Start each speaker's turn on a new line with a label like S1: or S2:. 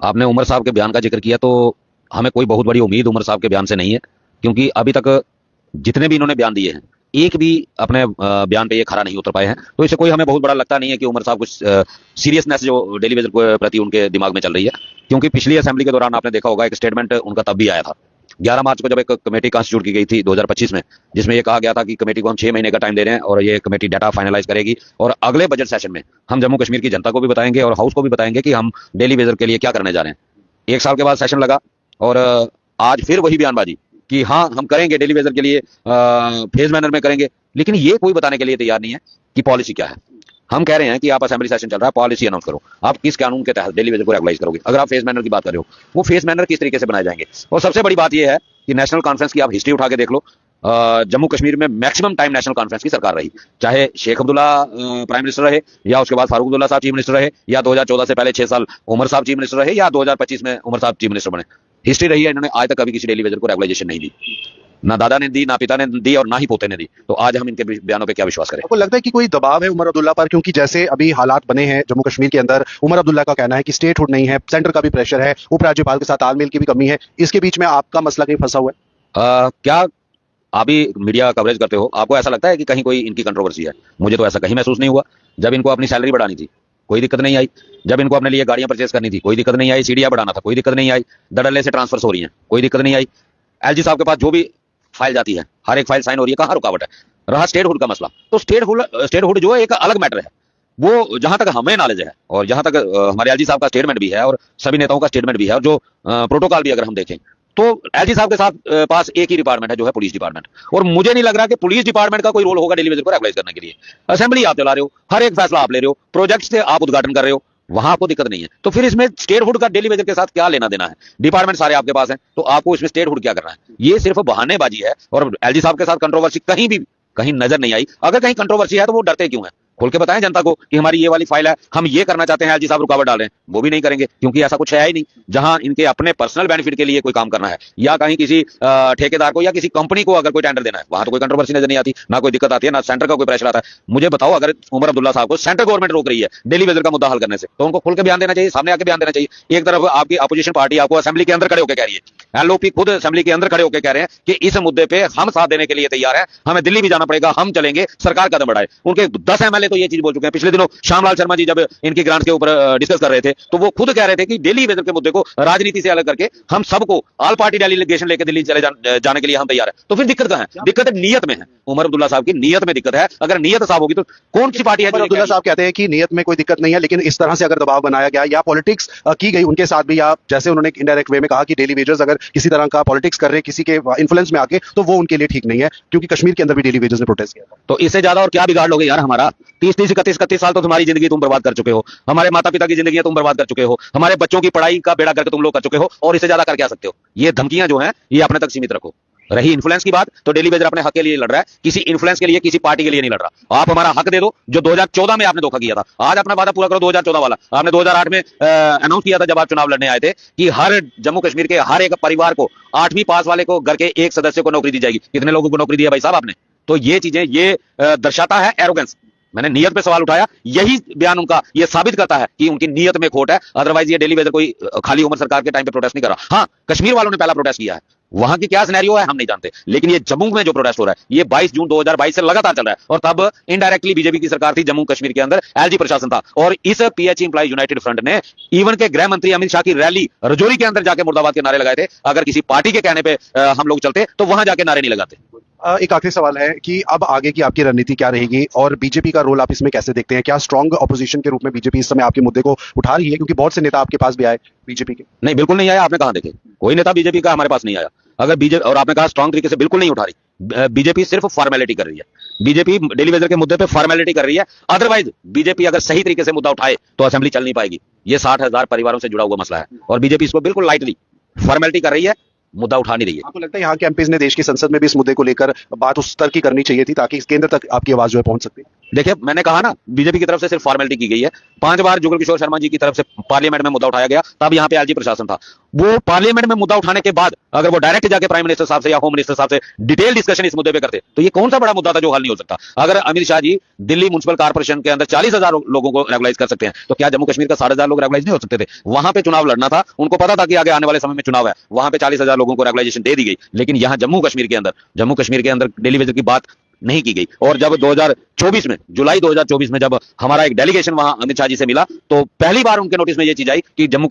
S1: आपने उमर साहब के बयान का जिक्र किया, तो हमें कोई बहुत बड़ी उम्मीद उमर साहब के बयान से नहीं है, क्योंकि अभी तक जितने भी इन्होंने बयान दिए हैं, एक भी अपने बयान पे ये खरा नहीं उतर पाए हैं। तो इससे कोई हमें बहुत बड़ा लगता नहीं है कि उमर साहब कुछ सीरियसनेस जो डेली वेजर के प्रति उनके दिमाग में चल रही है। क्योंकि पिछली असेंबली के दौरान आपने देखा होगा, एक स्टेटमेंट उनका तब भी आया था 11 मार्च को, जब एक कमेटी कॉन्स्टिट्यूट की गई थी 2025 में, जिसमें यह कहा गया था कि कमेटी को हम 6 महीने का टाइम दे रहे हैं और ये कमेटी डाटा फाइनलाइज करेगी और अगले बजट सेशन में हम जम्मू कश्मीर की जनता को भी बताएंगे और हाउस को भी बताएंगे कि हम डेली वेजर के लिए क्या करने जा रहे हैं। 1 साल के बाद सेशन लगा और आज फिर वही बयानबाजी कि हाँ हम करेंगे डेली वेजर के लिए, फेज मैनर में करेंगे, लेकिन ये कोई बताने के लिए तैयार नहीं है कि पॉलिसी क्या है। हम कह रहे हैं कि आप असेंबली सेशन चल रहा है, पॉलिसी अनाउंस करो, आप किस कानून के तहत डेली वेजर को रेगुलाइज करोगे। अगर आप फेज मैनर की बात कर रहे हो, वो फेज मैनर किस तरीके से बनाए जाएंगे। और सबसे बड़ी बात यह है कि नेशनल कॉन्फ्रेंस की आप हिस्ट्री उठा के देख लो, जम्मू कश्मीर में मैक्सिमम टाइम नेशनल कॉन्फ्रेंस की सरकार रही, चाहे शेख अब्दुल्ला प्राइम मिनिस्टर रहे, या उसके बाद फारूक अब्दुल्ला साहब चीफ मिनिस्टर रहे, या 2014 से पहले 6 साल उमर साहब चीफ मिनिस्टर रहे, या 2025 में उमर साहब चीफ मिनिस्टर बने। हिस्ट्री रही है, इन्होंने आज तक कभी किसी डेली वेजर को रेगुलाइजेशन नहीं दी, ना दादा ने दी, ना पिता ने दी और ना ही पोते ने दी। तो आज हम इनके बयानों पे क्या विश्वास करें।
S2: आपको लगता है कि कोई दबाव है उमर अब्दुल्ला पर, क्योंकि जैसे अभी हालात बने हैं जम्मू कश्मीर के अंदर, उमर अब्दुल्ला का कहना है कि स्टेटहुड नहीं है, सेंटर का भी प्रेशर है, उपराज्यपाल के साथ तालमेल की भी कमी है, इसके बीच में आपका मसला कहीं फंसा हुआ है?
S1: क्या आप भी मीडिया कवरेज करते हो, आपको ऐसा लगता है कि कहीं कोई इनकी कंट्रोवर्सी है? मुझे तो ऐसा कहीं महसूस नहीं हुआ। जब इनको अपनी सैलरी बढ़ानी थी, कोई दिक्कत नहीं आई। जब इनको अपने लिए गाड़ियां परचेज करनी थी, कोई दिक्कत नहीं आई। सीढ़ियां बढ़ाना था, कोई दिक्कत नहीं आई। दडल्ले से ट्रांसफर हो रही हैं, कोई दिक्कत नहीं आई। एलजी साहब के पास जो भी फाइल जाती है, हर एक फाइल साइन हो रही है, कहाँ रुकावट है? रहा स्टेटहुड का मसला, तो स्टेटहुड जो है एक अलग मैटर है। वो जहां तक हमें नॉलेज है और जहां तक हमारे एलजी साहब का स्टेटमेंट भी है और सभी नेताओं का स्टेटमेंट भी है और जो प्रोटोकॉल भी अगर हम देखें, तो एलजी साहब के साथ पास एक ही डिपार्टमेंट है, जो है पुलिस डिपार्टमेंट। और मुझे नहीं लग रहा कि पुलिस डिपार्टमेंट का कोई रोल होगा डेली वेजर को रेगुलाइज करने के लिए। असेंबली आप चला रहे हो, हर एक फैसला आप ले रहे हो, प्रोजेक्ट से आप उद्घाटन कर रहे हो, वहां आपको दिक्कत नहीं है। तो फिर इसमें स्टेटहुड का डेली वेजर के साथ क्या लेना देना है? डिपार्टमेंट सारे आपके पास हैं, तो आपको इसमें स्टेटहुड क्या करना है? ये सिर्फ बहानेबाजी है। और एलजी साहब के साथ कंट्रोवर्सी कहीं नजर नहीं आई। अगर कहीं कंट्रोवर्सी है तो वो डरते क्यों है? खोल के बताएं जनता को कि हमारी ये वाली फाइल है, हम ये करना चाहते हैं, एलजी साहब रुकावट डाल रहे हैं। वो भी नहीं करेंगे, क्योंकि ऐसा कुछ है ही नहीं। जहां इनके अपने पर्सनल बेनिफिट के लिए कोई काम करना है या कहीं किसी ठेकेदार को या किसी कंपनी को अगर कोई टेंडर देना है, वहां तो कोई कंट्रोवर्सी नजर नहीं आती, ना कोई दिक्कत आती है, ना सेंटर का कोई प्रेशर आता है। मुझे बताओ, अगर उमर अब्दुल्ला साहब को सेंट्रल गवर्नमेंट रोक रही है डेली वेजर का मुद्दा हल करने से, तो उनको खुल के बयान देना चाहिए, सामने आके बयान देना चाहिए। एक तरफ आपकी अपोजिशन पार्टी आपको असेंबली के अंदर खड़े होकर कह रही है, एलओपी खुद असेंबली के अंदर खड़े होकर कह रहे हैं कि इस मुद्दे पे हम साथ देने के लिए तैयार है, हमें दिल्ली भी जाना पड़ेगा, हम चलेंगे, सरकार कदम बढ़ाए। उनके 10 एमएलए तो ये चीज बोल चुके हैं। पिछले दिनों श्यामलाल शर्मा जी जब इनकी ग्रांट के ऊपर डिस्कस कर रहे थे, तो वो खुद कह रहे थे कि डेली वेजर के मुद्दे को राजनीति से अलग करके हम सबको ऑल पार्टी डेलीगेशन लेकर दिल्ली चले जाने के लिए हम तैयार है। तो फिर दिक्कत कहां है? दिक्कत नीयत में है। उमर अब्दुल्ला साहब की नीयत में दिक्कत है। अगर नीयत साफ होगी तो कौन सी पार्टी है?
S2: उमर अब्दुल्ला साहब कहते हैं कि नीयत में कोई दिक्कत नहीं है, लेकिन इस तरह से अगर दबाव बनाया गया या पॉलिटिक्स की गई उनके साथ भी, या जैसे उन्होंने इनडायरेक्ट वे में कहा कि डेली वेजर्स अगर किसी तरह का पॉलिटिक्स कर रहे किसी के इन्फ्लुएंस में आके, तो वो उनके लिए ठीक नहीं है, क्योंकि कश्मीर के अंदर भी डेली वेजर्स ने प्रोटेस्ट किया।
S1: तो इससे ज्यादा और क्या बिगाड़ लोगे यार हमारा? 30 31 साल तो तुम्हारी जिंदगी तुम बर्बाद कर चुके हो, हमारे माता पिता की जिंदगी तुम बर्बाद कर चुके हो, हमारे बच्चों की पढ़ाई का बेड़ा करके तुम लोग कर चुके हो, और इससे ज्यादा कर क्या सकते हो? ये धमकियां जो हैं, ये अपने तक सीमित रखो। रही इन्फ्लुएंस की बात, तो डेली वेजर अपने हक के लिए लड़ रहा है, किसी इन्फ्लुएंस के लिए, किसी पार्टी के लिए नहीं लड़ रहा। आप हमारा हक दे दो, जो 2014 में आपने धोखा किया था। आज अपना वादा पूरा करो 2014 वाला। आपने 2008 में अनाउंस किया था जब आप चुनाव लड़ने आए थे कि हर जम्मू कश्मीर के हर एक परिवार को, 8वीं पास वाले को, घर के एक सदस्य को नौकरी दी जाएगी। कितने लोगों को नौकरी दी है भाई साहब आपने? तो ये चीजें ये दर्शाता है एरोगेंस। मैंने नीयत पे सवाल उठाया, यही बयान उनका ये साबित करता है कि उनकी नीयत में खोट है। अदरवाइज ये डेली वेजर कोई खाली उमर सरकार के टाइम पे प्रोटेस्ट नहीं कर रहा। हाँ, कश्मीर वालों ने पहला प्रोटेस्ट किया है, वहां की क्या सिनेरियो है हम नहीं जानते, लेकिन ये जम्मू में जो प्रोटेस्ट हो रहा है ये 22 जून 2022 से लगातार चल रहा है। और तब इनडायरेक्टली बीजेपी की सरकार थी जम्मू कश्मीर के अंदर, एलजी प्रशासन था। और इस पीएच एम्प्लॉय यूनाइटेड फ्रंट ने इवन के गृह मंत्री अमित शाह की रैली रजौरी के अंदर जाके मुर्दाबाद के नारे लगाए थे। अगर किसी पार्टी के कहने पे हम लोग चलते तो वहां जाके नारे नहीं लगाते।
S2: एक आखिरी सवाल है कि अब आगे की आपकी रणनीति क्या रहेगी और बीजेपी का रोल आप इसमें कैसे देखते हैं? क्या स्ट्रांग अपोजिशन के रूप में बीजेपी इस समय आपके मुद्दे को उठा रही है? क्योंकि बहुत से नेता आपके पास भी आए बीजेपी के।
S1: नहीं, बिल्कुल नहीं आया। आपने कहां देखे? कोई नेता बीजेपी का हमारे पास नहीं आया। अगर बीजेपी, और आपने कहा स्ट्रांग तरीके से, बिल्कुल नहीं उठा रही। बीजेपी सिर्फ फॉर्मेलिटी कर रही है। बीजेपी डेली वेजर के मुद्दे पे फॉर्मेलिटी कर रही है। अदरवाइज बीजेपी अगर सही तरीके से मुद्दा उठाए तो असेंबली चल नहीं पाएगी। ये 60,000 परिवारों से जुड़ा हुआ मसला है और बीजेपी इसको बिल्कुल लाइटली फॉर्मेलिटी कर रही है, मुद्दा उठा नहीं रही है।
S2: आपको लगता है यहाँ के एमपीज ने देश की संसद में भी इस मुद्दे को लेकर बात उस स्तर की करनी चाहिए थी, ताकि केंद्र तक आपकी आवाज जो है पहुंच सकती है?
S1: देखिए मैंने कहा ना बीजेपी की तरफ से सिर्फ फॉर्मेलिटी की गई है। 5 बार जुगल किशोर शर्मा जी की तरफ से पार्लियामेंट में मुद्दा उठाया गया, तब यहां पे एलजी प्रशासन था। वो पार्लियामेंट में मुद्दा उठाने के बाद अगर वो डायरेक्ट जाके प्राइम मिनिस्टर साहब से या होम मिनिस्टर साहब से डिटेल डिस्कशन इस मुद्दे पे करते तो ये कौन सा बड़ा मुद्दा था जो हल नहीं हो सकता। अगर अमित शाह जी दिल्ली म्युनिसिपल कॉर्पोरेशन के अंदर 40,000 लोगों को रेगुलाइज कर सकते हैं, तो क्या जम्मू कश्मीर का 60,000 लोग रेगुलाइज नहीं हो सकते थे। वहां पे चुनाव लड़ना था, उनको पता था कि आगे आने वाले समय में चुनाव है, वहां पे 40,000 लोगों को रेगुलाइजेशन दे दी गई। लेकिन यहां जम्मू कश्मीर के अंदर डेली वेजर की बात नहीं की गई। और जब 2024 में जुलाई 2024 में जब हमारा एक डेलीगेशन वहां अमित शाह जी से मिला, तो पहली बार उनके नोटिस में यह चीज आई कि जम्मू